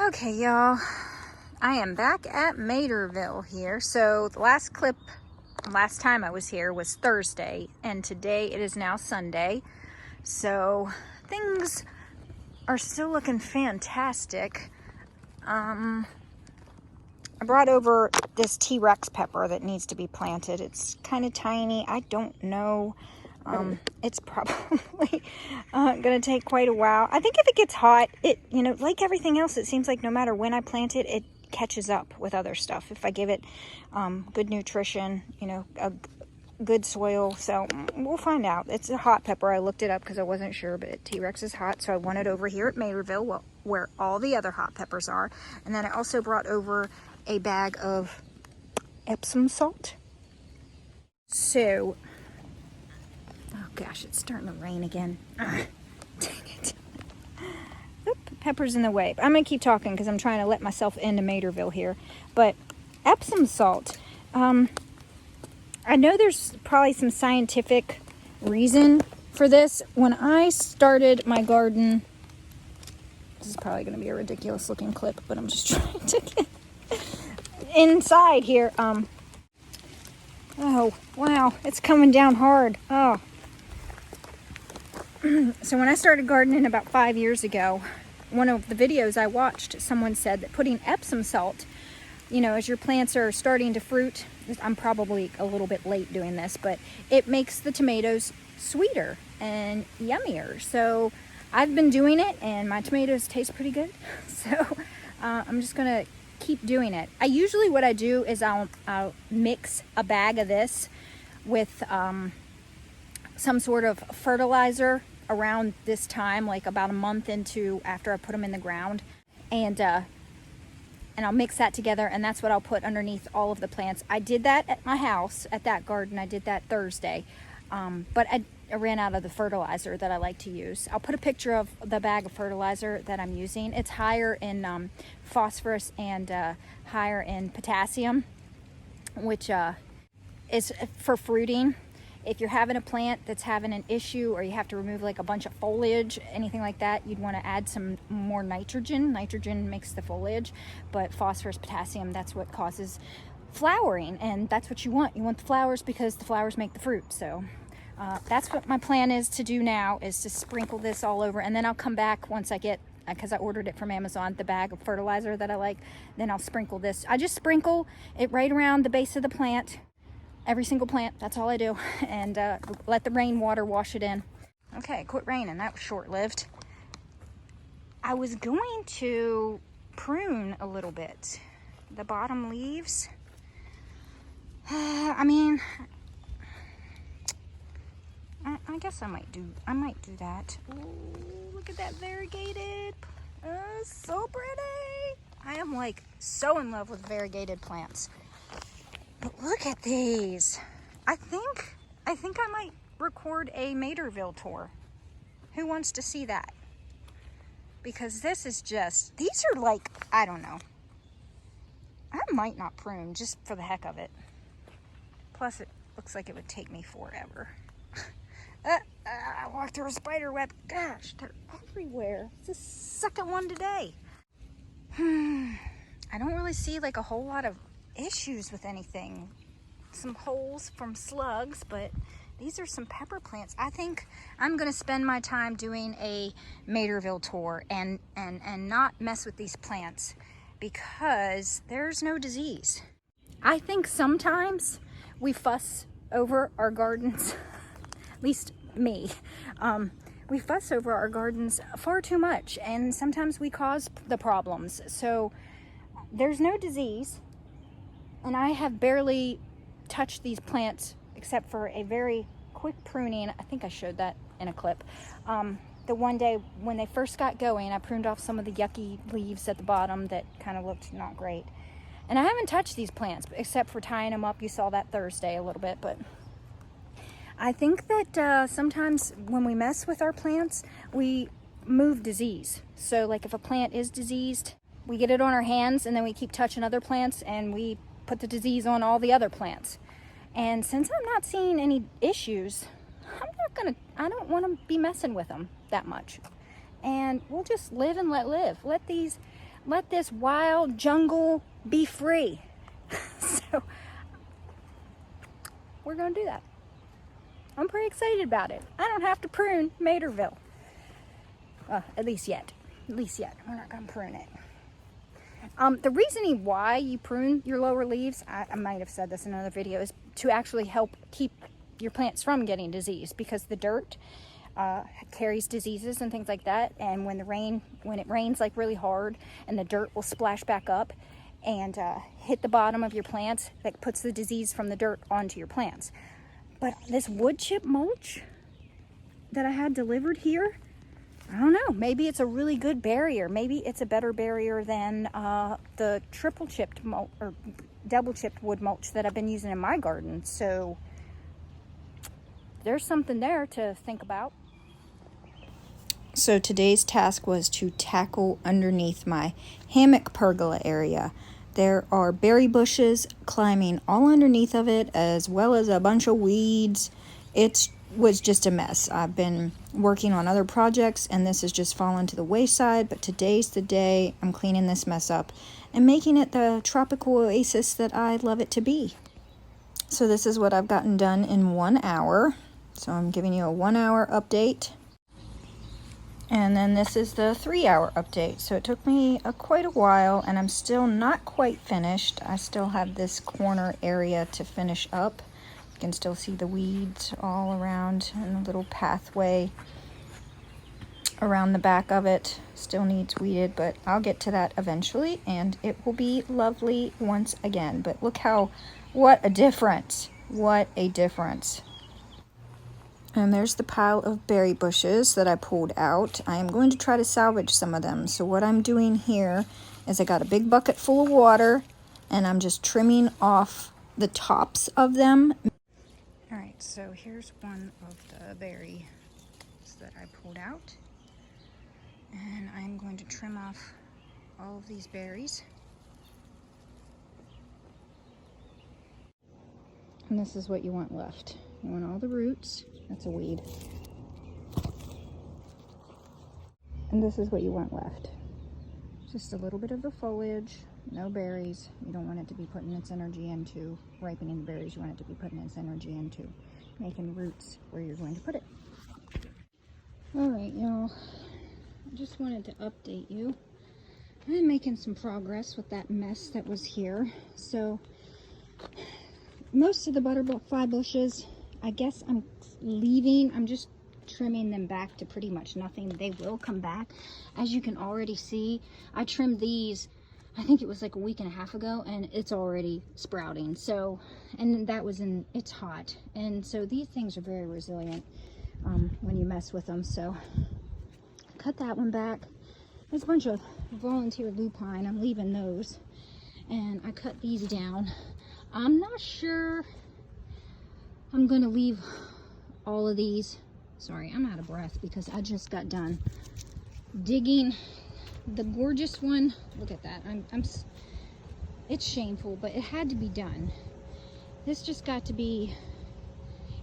Okay, y'all, I am back at Materville here. So the last time I was here was Thursday, and today it is now Sunday. So things are still looking fantastic. I brought over this T-Rex pepper that needs to be planted. It's kind of tiny. I don't know. It's probably gonna take quite a while. I think if it gets hot, like everything else, it seems like no matter when I plant it, it catches up with other stuff. If I give it good nutrition, a good soil. So we'll find out. It's a hot pepper. I looked it up because I wasn't sure, but T-Rex is hot. So I want it over here at Materville, where all the other hot peppers are. And then I also brought over a bag of Epsom salt. So, oh gosh, it's starting to rain again. Dang it. Oop, pepper's in the way. I'm going to keep talking because I'm trying to let myself into Materville here. But Epsom salt, I know there's probably some scientific reason for this. When I started my garden, this is probably going to be a ridiculous looking clip, but I'm just trying to get inside here. Oh, wow, it's coming down hard. Oh. So when I started gardening about 5 years ago, one of the videos I watched, someone said that putting Epsom salt, as your plants are starting to fruit, I'm probably a little bit late doing this, but it makes the tomatoes sweeter and yummier. So I've been doing it and my tomatoes taste pretty good. So I'm just gonna keep doing it. What I do is I'll mix a bag of this with some sort of fertilizer around this time, like about a month after I put them in the ground, and I'll mix that together, and that's what I'll put underneath all of the plants. I did that at my house, at that garden. I did that Thursday, but I ran out of the fertilizer that I like to use. I'll put a picture of the bag of fertilizer that I'm using. It's higher in phosphorus and higher in potassium, which is for fruiting. If you're having a plant that's having an issue, or you have to remove like a bunch of foliage, anything like that, you'd want to add some more nitrogen. Nitrogen makes the foliage, but phosphorus, potassium, that's what causes flowering, and that's what you want. You want the flowers because the flowers make the fruit. So that's what my plan is to do now, is to sprinkle this all over, and then I'll come back once I get, because I ordered it from Amazon, the bag of fertilizer that I like, then I'll sprinkle this. I just sprinkle it right around the base of the plant, every single plant. That's all I do, and let the rainwater wash it in. Okay, quit raining. That was short-lived. I was going to prune a little bit the bottom leaves. I guess I might do that. Ooh, look at that variegated. So pretty. I am like so in love with variegated plants. But look at these. I think I might record a Materville tour. Who wants to see that? Because this is just, these are like, I don't know. I might not prune just for the heck of it. Plus it looks like it would take me forever. I walked through a spider web. Gosh, they're everywhere. It's the second one today. I don't really see like a whole lot of issues with anything. Some holes from slugs, but these are some pepper plants. I think I'm gonna spend my time doing a Materville tour and not mess with these plants, because there's no disease. I think sometimes we fuss over our gardens, at least me. We fuss over our gardens far too much, and sometimes we cause the problems. So there's no disease, and I have barely touched these plants except for a very quick pruning. I think I showed that in a clip. The one day when they first got going, I pruned off some of the yucky leaves at the bottom that kind of looked not great. And I haven't touched these plants except for tying them up. You saw that Thursday a little bit, but I think that sometimes when we mess with our plants, we move disease. So like if a plant is diseased, we get it on our hands, and then we keep touching other plants, and we put the disease on all the other plants. And since I'm not seeing any issues, I don't want to be messing with them that much. And we'll just live and let live. Let these let this wild jungle be free. So we're gonna do that. I'm pretty excited about it. I don't have to prune Materville. At least yet. At least yet. We're not gonna prune it. The reasoning why you prune your lower leaves, I might have said this in another video, is to actually help keep your plants from getting disease, because the dirt carries diseases and things like that, and when it rains like really hard, and the dirt will splash back up and hit the bottom of your plants, that puts the disease from the dirt onto your plants. But this wood chip mulch that I had delivered here, I don't know, maybe it's a really good barrier. Maybe it's a better barrier than the triple chipped mulch or double chipped wood mulch that I've been using in my garden. So there's something there to think about. So today's task was to tackle underneath my hammock pergola area. There are berry bushes climbing all underneath of it, as well as a bunch of weeds. It was just a mess. I've been working on other projects and this has just fallen to the wayside, but today's the day I'm cleaning this mess up and making it the tropical oasis that I love it to be. So this is what I've gotten done in 1 hour. So I'm giving you a 1 hour update. And then this is the 3 hour update. So it took me quite a while and I'm still not quite finished. I still have this corner area to finish up. You can still see the weeds all around and a little pathway around the back of it. Still needs weeded, but I'll get to that eventually and it will be lovely once again. But look what a difference. What a difference. And there's the pile of berry bushes that I pulled out. I am going to try to salvage some of them. So what I'm doing here is I got a big bucket full of water and I'm just trimming off the tops of them. All right, so here's one of the berries that I pulled out. And I'm going to trim off all of these berries. And this is what you want left. You want all the roots. That's a weed. And this is what you want left. Just a little bit of the foliage, no berries. You don't want it to be putting its energy into ripening the berries. You want it to be putting its energy into making roots where you're going to put it. All right, y'all. I just wanted to update you. I'm making some progress with that mess that was here. So most of the butterfly bushes, I guess I'm leaving. I'm just trimming them back to pretty much nothing. They will come back. As you can already see, I trimmed these, I think it was like a week and a half ago, and it's already sprouting. So, and that was it's hot. And so these things are very resilient when you mess with them. So cut that one back. There's a bunch of volunteer lupine. I'm leaving those. And I cut these down. I'm not sure I'm going to leave all of these. Sorry, I'm out of breath because I just got done digging the gorgeous one. Look at that. It's shameful, but it had to be done. This just got to be,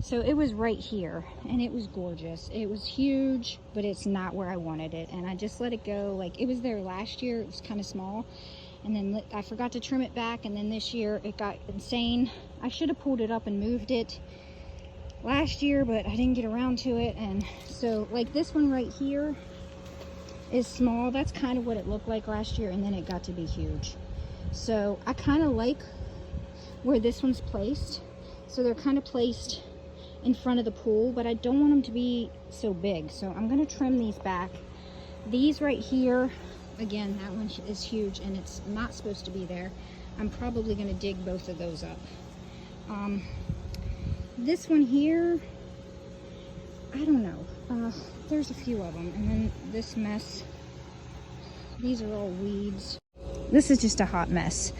so it was right here and it was gorgeous. It was huge, but it's not where I wanted it. And I just let it go. Like, it was there last year. It was kind of small. And then I forgot to trim it back. And then this year it got insane. I should have pulled it up and moved it last year, but I didn't get around to it. And so like this one right here is small. That's kind of what it looked like last year. And then it got to be huge. So I kind of like where this one's placed. So they're kind of placed in front of the pool, but I don't want them to be so big. So I'm going to trim these back. These right here, again, that one is huge and it's not supposed to be there. I'm probably going to dig both of those up. This one here, I don't know. There's a few of them. And then this mess, these are all weeds. This is just a hot mess.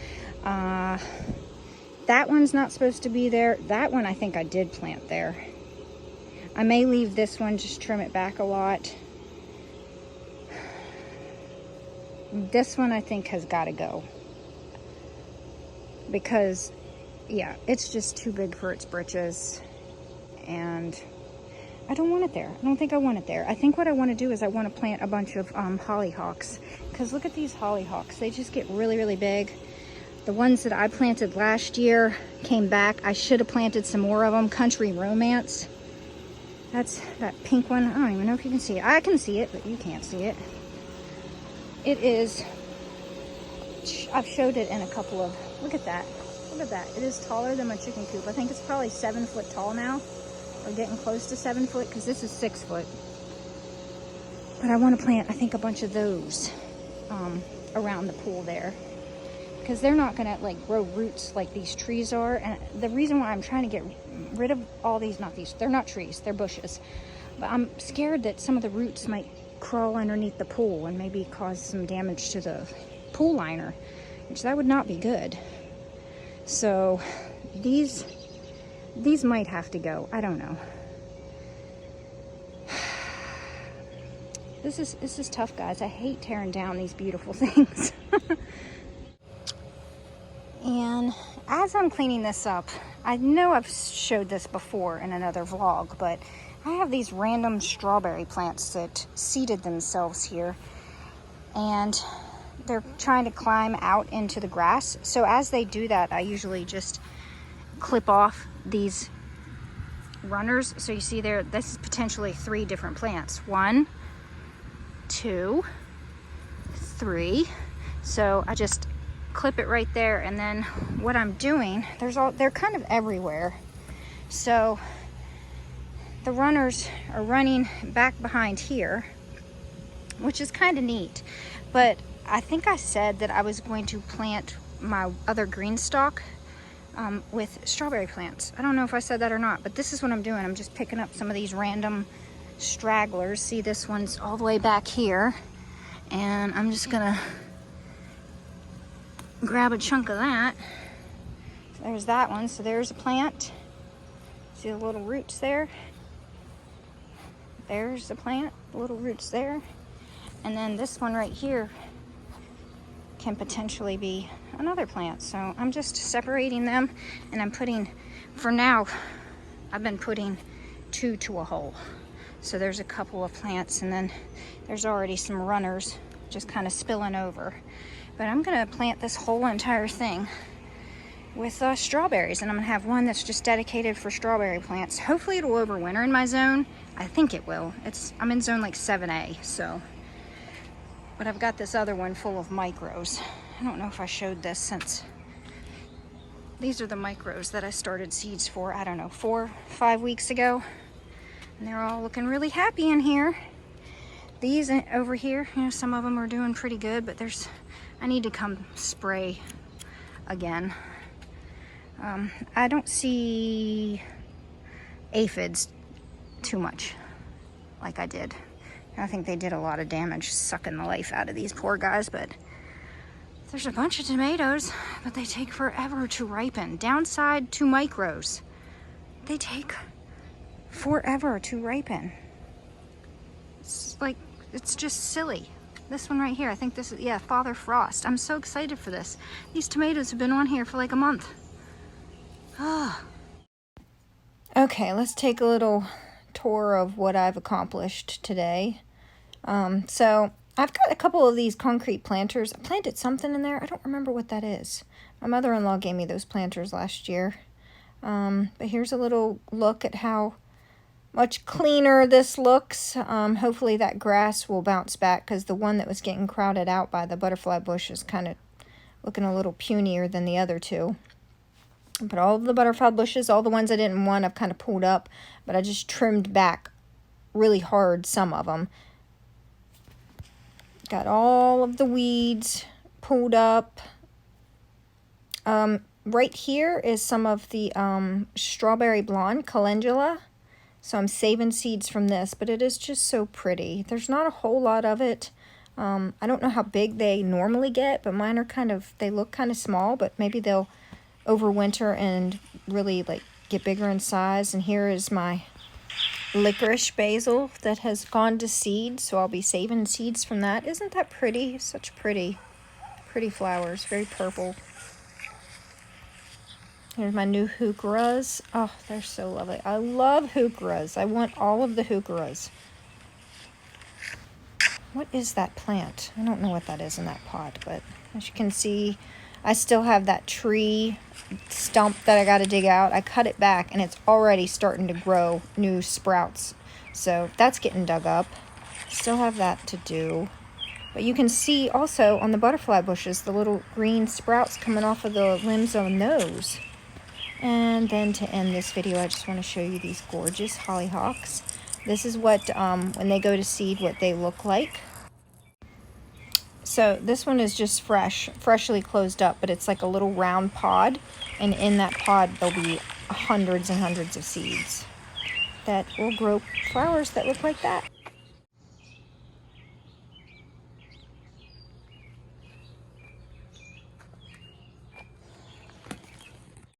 That one's not supposed to be there. That one I think I did plant there. I may leave this one, just trim it back a lot. This one I think has got to go. Because, yeah, it's just too big for its britches. And I don't want it there. I don't think I want it there. I think what I want to do is I want to plant a bunch of hollyhocks. because look at these hollyhocks. They just get really, really big. The ones that I planted last year came back. I should have planted some more of them. Country Romance. That's that pink one. I don't even know if you can see it. I can see it, but you can't see it. It is, I've showed it in a couple of, look at that. Look at that. It is taller than my chicken coop. I think it's probably 7 foot tall now. Or getting close to 7 foot, because this is 6 foot. But I want to plant, I think, a bunch of those around the pool there. Because they're not going to like grow roots like these trees are. And the reason why I'm trying to get rid of all these, not these, they're not trees, they're bushes. But I'm scared that some of the roots might crawl underneath the pool and maybe cause some damage to the pool liner, which that would not be good. So these might have to go. I don't know. This is tough, guys. I hate tearing down these beautiful things. And as I'm cleaning this up, I know I've showed this before in another vlog, but I have these random strawberry plants that seeded themselves here, and they're trying to climb out into the grass. So as they do that, I usually just clip off these runners. So you see there, this is potentially 3 different plants. 1, 2, 3. So I just clip it right there, and then what I'm doing, they're kind of everywhere. So the runners are running back behind here, which is kind of neat. But I think I said that I was going to plant my other Greenstalk with strawberry plants. I don't know if I said that or not, but this is what I'm doing. I'm just picking up some of these random stragglers. See, this one's all the way back here, and I'm just gonna grab a chunk of that. There's that one. So there's a plant. See the little roots there? There's the plant, little roots there. And then this one right here can potentially be another plant. So I'm just separating them, and I'm putting, for now, I've been putting 2 to a hole. So there's a couple of plants, and then there's already some runners just kind of spilling over. But I'm gonna plant this whole entire thing with strawberries, and I'm gonna have one that's just dedicated for strawberry plants. Hopefully it'll overwinter in my zone. I think it will. I'm in zone like 7A, so. But I've got this other one full of micros. I don't know if I showed this, since these are the micros that I started seeds for, I don't know, 4 or 5 weeks ago. And they're all looking really happy in here. These over here, you know, some of them are doing pretty good, but I need to come spray again. I don't see aphids too much like I did. I think they did a lot of damage sucking the life out of these poor guys, but there's a bunch of tomatoes, but they take forever to ripen. Downside to micros, they take forever to ripen. It's just silly. This one right here, I think this is, yeah, Father Frost. I'm so excited for this. These tomatoes have been on here for like a month. Okay, let's take a little tour of what I've accomplished today. So I've got a couple of these concrete planters. I planted something in there. I don't remember what that is. My mother-in-law gave me those planters last year. But here's a little look at how much cleaner this looks. Hopefully that grass will bounce back, because the one that was getting crowded out by the butterfly bush is kind of looking a little punier than the other two. But all of the butterfly bushes, all the ones I didn't want, I've kind of pulled up, but I just trimmed back really hard some of them. Got all of the weeds pulled up. Right here is some of the strawberry blonde calendula. So I'm saving seeds from this, but it is just so pretty. There's not a whole lot of it. I don't know how big they normally get, but mine are they look kind of small, but maybe they'll overwinter and really like get bigger in size. And here is my licorice basil that has gone to seed, so I'll be saving seeds from that. Isn't that pretty? Such pretty flowers, very purple. Here's my new heucheras. Oh, they're so lovely. I love heucheras. I want all of the heucheras. what is that plant? I don't know what that is in that pot, but as you can see, I still have that tree stump that I got to dig out. I cut it back and it's already starting to grow new sprouts. So that's getting dug up. Still have that to do. But you can see also on the butterfly bushes the little green sprouts coming off of the limbs on those. And then to end this video, I just want to show you these gorgeous hollyhocks. This is what, when they go to seed, what they look like. So this one is just freshly closed up, but it's like a little round pod. And in that pod, there'll be hundreds and hundreds of seeds that will grow flowers that look like that.